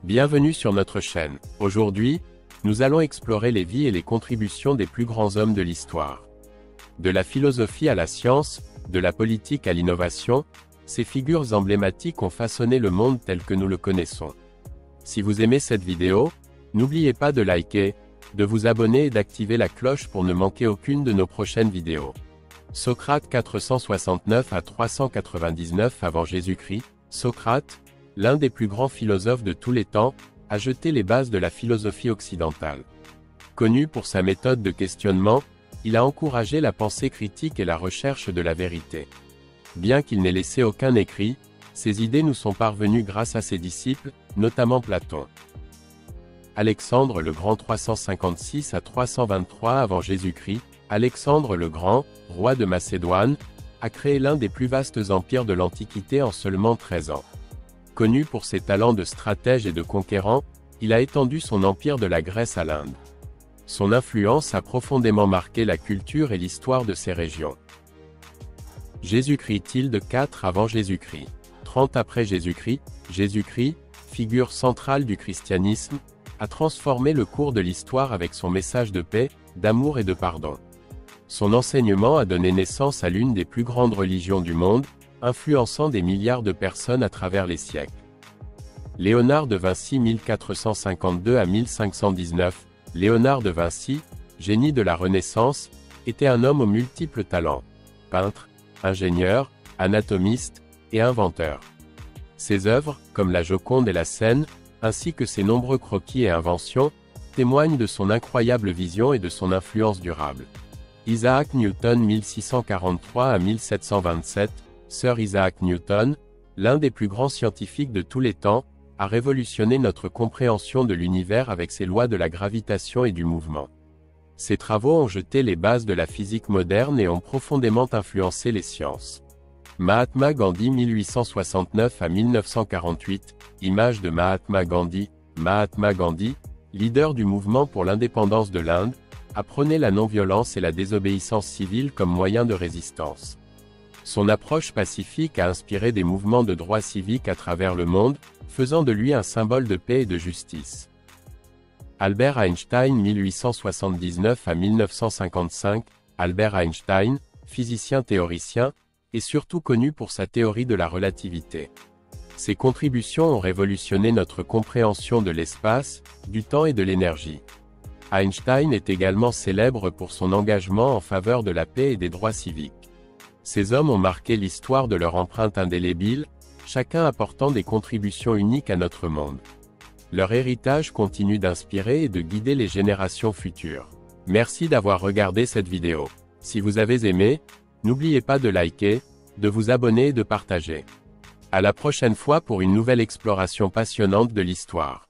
Bienvenue sur notre chaîne. Aujourd'hui, nous allons explorer les vies et les contributions des plus grands hommes de l'histoire. De la philosophie à la science, de la politique à l'innovation, ces figures emblématiques ont façonné le monde tel que nous le connaissons. Si vous aimez cette vidéo, n'oubliez pas de liker, de vous abonner et d'activer la cloche pour ne manquer aucune de nos prochaines vidéos. Socrate 469 à 399 avant Jésus-Christ, Socrate, l'un des plus grands philosophes de tous les temps, a jeté les bases de la philosophie occidentale. Connu pour sa méthode de questionnement, il a encouragé la pensée critique et la recherche de la vérité. Bien qu'il n'ait laissé aucun écrit, ses idées nous sont parvenues grâce à ses disciples, notamment Platon. Alexandre le Grand 356 à 323 avant Jésus-Christ, Alexandre le Grand, roi de Macédoine, a créé l'un des plus vastes empires de l'Antiquité en seulement 13 ans. Connu pour ses talents de stratège et de conquérant, il a étendu son empire de la Grèce à l'Inde. Son influence a profondément marqué la culture et l'histoire de ces régions. Jésus-Christ tilde 4 avant Jésus-Christ. 30 après Jésus-Christ, Jésus-Christ, figure centrale du christianisme, a transformé le cours de l'histoire avec son message de paix, d'amour et de pardon. Son enseignement a donné naissance à l'une des plus grandes religions du monde, influençant des milliards de personnes à travers les siècles. Léonard de Vinci 1452 à 1519, Léonard de Vinci, génie de la Renaissance, était un homme aux multiples talents, peintre, ingénieur, anatomiste, et inventeur. Ses œuvres, comme la Joconde et la Seine, ainsi que ses nombreux croquis et inventions, témoignent de son incroyable vision et de son influence durable. Isaac Newton 1643 à 1727, Sir Isaac Newton, l'un des plus grands scientifiques de tous les temps, a révolutionné notre compréhension de l'univers avec ses lois de la gravitation et du mouvement. Ses travaux ont jeté les bases de la physique moderne et ont profondément influencé les sciences. Mahatma Gandhi 1869 à 1948, image de Mahatma Gandhi. Mahatma Gandhi, leader du mouvement pour l'indépendance de l'Inde, a prôné la non-violence et la désobéissance civile comme moyen de résistance. Son approche pacifique a inspiré des mouvements de droits civiques à travers le monde, faisant de lui un symbole de paix et de justice. Albert Einstein 1879 à 1955, Albert Einstein, physicien théoricien, est surtout connu pour sa théorie de la relativité. Ses contributions ont révolutionné notre compréhension de l'espace, du temps et de l'énergie. Einstein est également célèbre pour son engagement en faveur de la paix et des droits civiques. Ces hommes ont marqué l'histoire de leur empreinte indélébile, chacun apportant des contributions uniques à notre monde. Leur héritage continue d'inspirer et de guider les générations futures. Merci d'avoir regardé cette vidéo. Si vous avez aimé, n'oubliez pas de liker, de vous abonner et de partager. À la prochaine fois pour une nouvelle exploration passionnante de l'histoire.